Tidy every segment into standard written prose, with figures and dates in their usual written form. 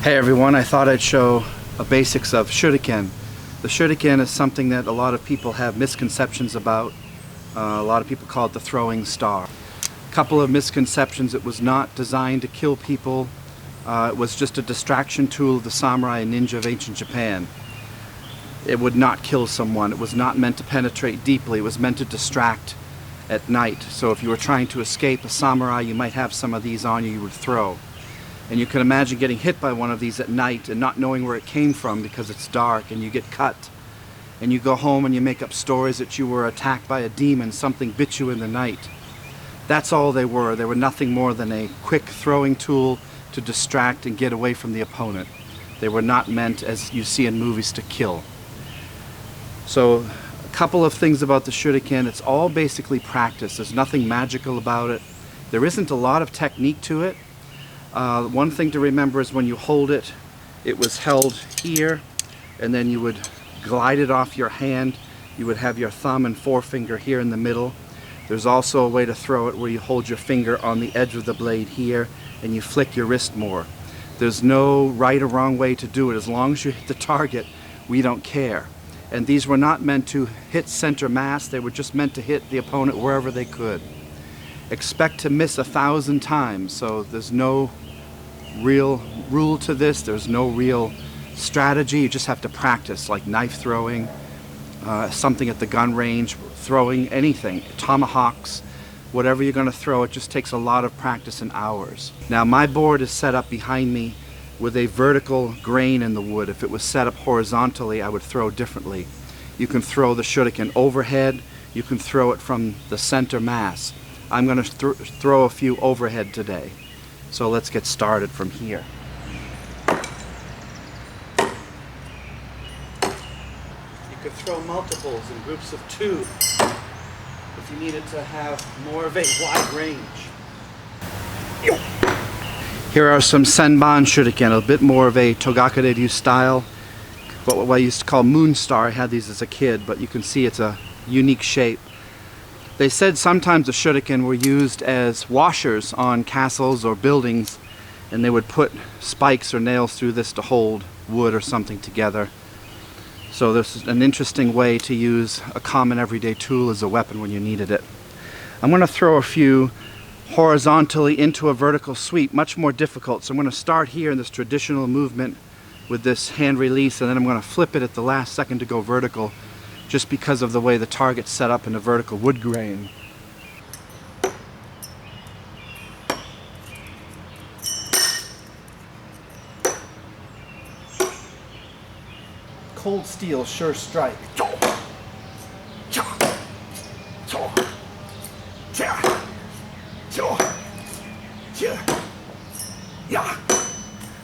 Hey everyone, I thought I'd show the basics of Shuriken. The Shuriken is something that a lot of people have misconceptions about. A lot of people call it the throwing star. A couple of misconceptions: it was not designed to kill people. It was just a distraction tool of the samurai and ninja of ancient Japan. It would not kill someone. It was not meant to penetrate deeply. It was meant to distract at night. So if you were trying to escape a samurai, you might have some of these on you would throw. And you can imagine getting hit by one of these at night and not knowing where it came from because it's dark, and you get cut. And you go home and you make up stories that you were attacked by a demon, something bit you in the night. That's all they were. They were nothing more than a quick throwing tool to distract and get away from the opponent. They were not meant, as you see in movies, to kill. So a couple of things about the Shuriken: it's all basically practice. There's nothing magical about it. There isn't a lot of technique to it. One thing to remember is when you hold it, it was held here, and then you would glide it off your hand. You would have your thumb and forefinger here in the middle. There's also a way to throw it where you hold your finger on the edge of the blade here and you flick your wrist more. There's no right or wrong way to do it. As long as you hit the target, we don't care. And these were not meant to hit center mass. They were just meant to hit the opponent wherever they could. Expect to miss 1,000 times, so there's no real rule to this. There's no real strategy. You just have to practice, like knife throwing, something at the gun range, throwing anything, tomahawks, whatever you're going to throw. It just takes a lot of practice and hours. Now my board is set up behind me with a vertical grain in the wood. If it was set up horizontally, I would throw differently. You can throw the Shuriken overhead. You can throw it from the center mass. I'm going to throw a few overhead today. So let's get started from here. You could throw multiples in groups of 2 if you needed to have more of a wide range. Here are some Senban Shuriken, a bit more of a Togakure-ryu style. What I used to call moon star. I had these as a kid, but you can see it's a unique shape. They said sometimes the Shuriken were used as washers on castles or buildings, and they would put spikes or nails through this to hold wood or something together. So this is an interesting way to use a common everyday tool as a weapon when you needed it. I'm going to throw a few horizontally into a vertical sweep, much more difficult. So I'm going to start here in this traditional movement with this hand release, and then I'm going to flip it at the last second to go vertical, just because of the way the target's set up in a vertical wood grain. Cold steel, sure strike.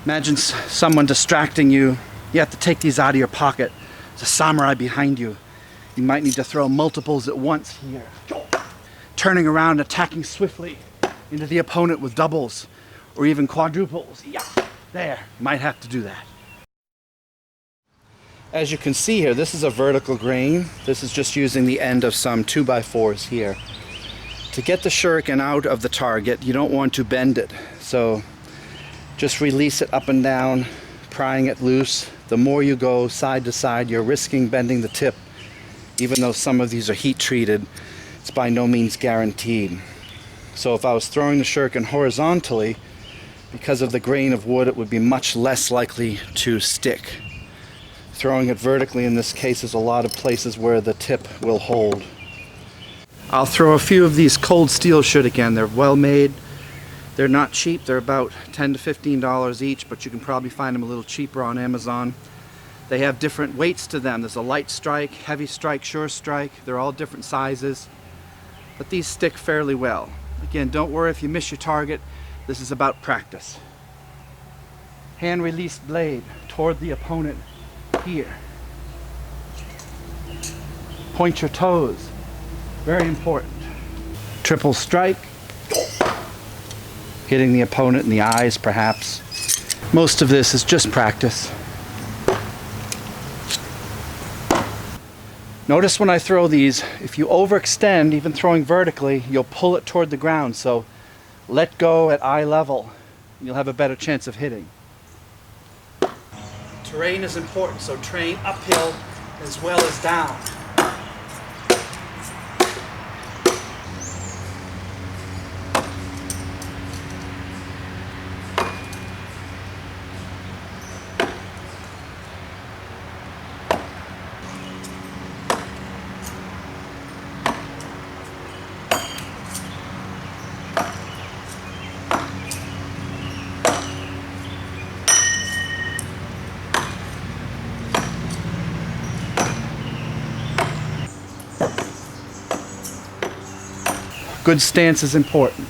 Imagine someone distracting you. You have to take these out of your pocket. There's a samurai behind you. You might need to throw multiples at once here. Turning around, attacking swiftly into the opponent with doubles or even quadruples. Yeah, there, you might have to do that. As you can see here, this is a vertical grain. This is just using the end of some 2x4s here. To get the Shuriken out of the target, you don't want to bend it. So just release it up and down, prying it loose. The more you go side to side, you're risking bending the tip. Even though some of these are heat treated, it's by no means guaranteed. So if I was throwing the Shuriken horizontally, because of the grain of wood, it would be much less likely to stick. Throwing it vertically in this case is a lot of places where the tip will hold. I'll throw a few of these cold steel Shuriken. They're well made. They're not cheap. They're about $10 to $15 each, but you can probably find them a little cheaper on Amazon. They have different weights to them. There's a light strike, heavy strike, sure strike. They're all different sizes, but these stick fairly well. Again, don't worry if you miss your target. This is about practice. Hand release blade toward the opponent here. Point your toes. Very important. Triple strike. Hitting the opponent in the eyes, perhaps. Most of this is just practice. Notice when I throw these, if you overextend, even throwing vertically, you'll pull it toward the ground. So let go at eye level. You'll have a better chance of hitting. Terrain is important, so train uphill as well as down. Good stance is important.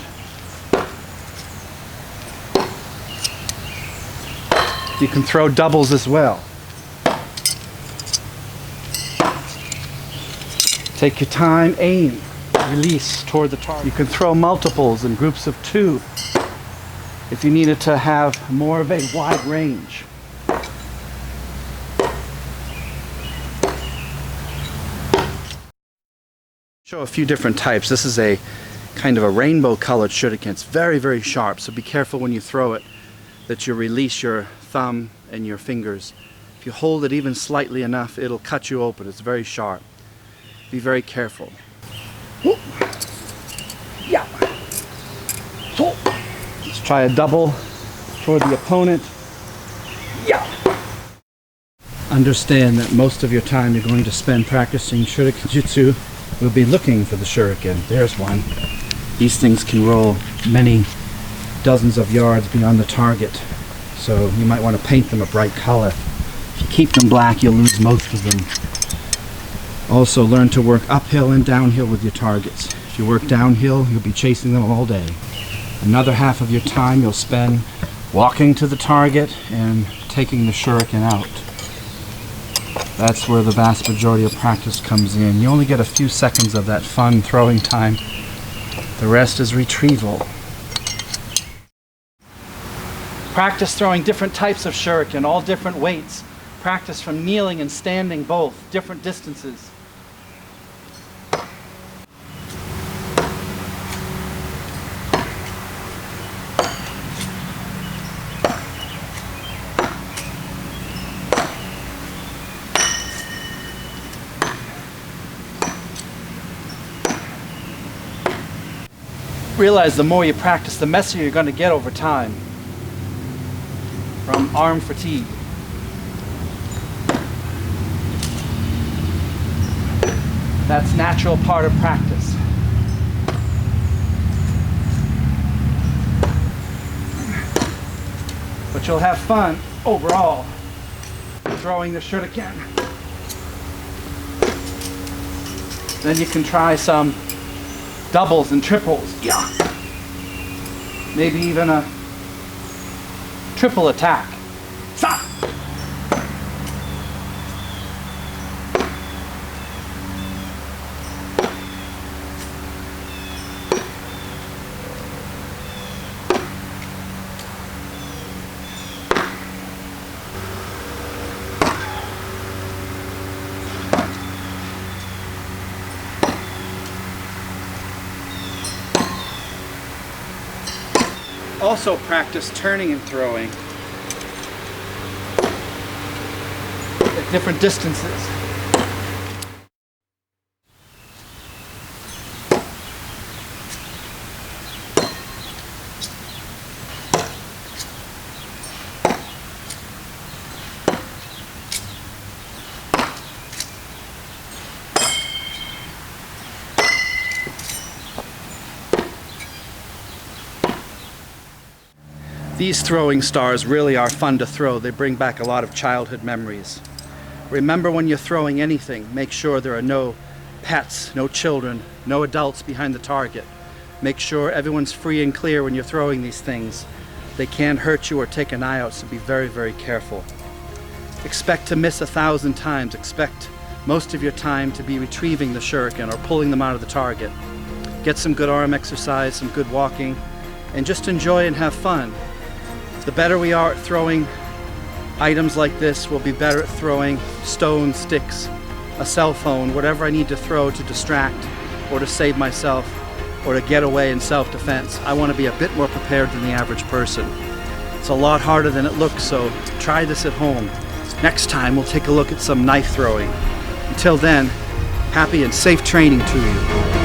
You can throw doubles as well. Take your time, aim, release toward the target. You can throw multiples in groups of 2 if you needed to have more of a wide range. Show a few different types. This is a kind of a rainbow colored shuriken. It's very, very sharp, so be careful when you throw it that you release your thumb and your fingers. If you hold it even slightly enough, it'll cut you open. It's very sharp. Be very careful. Yeah. Let's try a double toward the opponent. Yeah. Understand that most of your time you're going to spend practicing shuriken jutsu. We'll be looking for the shuriken. There's one. These things can roll many dozens of yards beyond the target, so you might want to paint them a bright color. If you keep them black, you'll lose most of them. Also, learn to work uphill and downhill with your targets. If you work downhill, you'll be chasing them all day. Another half of your time you'll spend walking to the target and taking the shuriken out. That's where the vast majority of practice comes in. You only get a few seconds of that fun throwing time. The rest is retrieval. Practice throwing different types of shuriken, all different weights. Practice from kneeling and standing both, different distances. Realize the more you practice, the messier you're going to get over time from arm fatigue. That's natural part of practice. But you'll have fun overall throwing the shuriken. Then you can try some doubles and triples. Yeah. Maybe even a triple attack. Sa! Also practice turning and throwing at different distances. These throwing stars really are fun to throw. They bring back a lot of childhood memories. Remember, when you're throwing anything, make sure there are no pets, no children, no adults behind the target. Make sure everyone's free and clear when you're throwing these things. They can hurt you or take an eye out, so be very, very careful. Expect to miss 1,000 times. Expect most of your time to be retrieving the shuriken or pulling them out of the target. Get some good arm exercise, some good walking, and just enjoy and have fun. The better we are at throwing items like this, we'll be better at throwing stones, sticks, a cell phone, whatever I need to throw to distract or to save myself or to get away in self-defense. I want to be a bit more prepared than the average person. It's a lot harder than it looks, so try this at home. Next time we'll take a look at some knife throwing. Until then, happy and safe training to you.